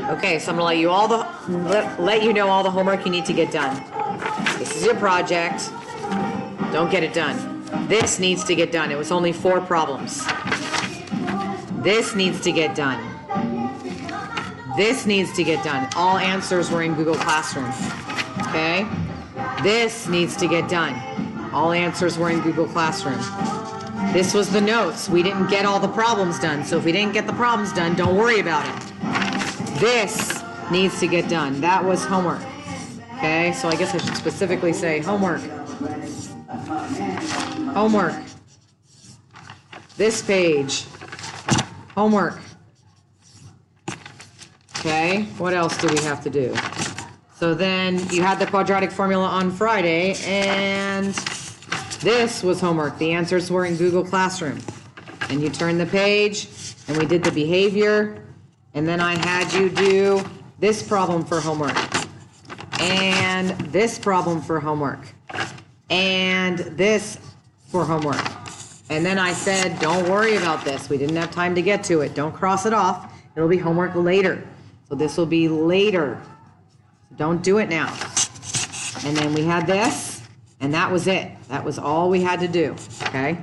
Okay, so I'm gonna let you know all the homework you need to get done. This is your project. Don't get it done. This needs to get done. It was only 4 problems. This needs to get done. This needs to get done. All answers were in Google Classroom. Okay? This needs to get done. All answers were in Google Classroom. This was the notes. We didn't get all the problems done. So if we didn't get the problems done, don't worry about it. This needs to get done. That was homework. Okay? So I guess I should specifically say homework. Homework. This page. Homework. Okay, what else do we have to do? So then you had the quadratic formula on Friday, and this was homework. The answers were in Google Classroom. And you turned the page, and we did the behavior, and then I had you do this problem for homework, and this problem for homework, and this for homework. And then I said, don't worry about this. We didn't have time to get to it. Don't cross it off. It'll be homework later. So this will be later. So don't do it now. And then we had this, and that was it. That was all we had to do, okay?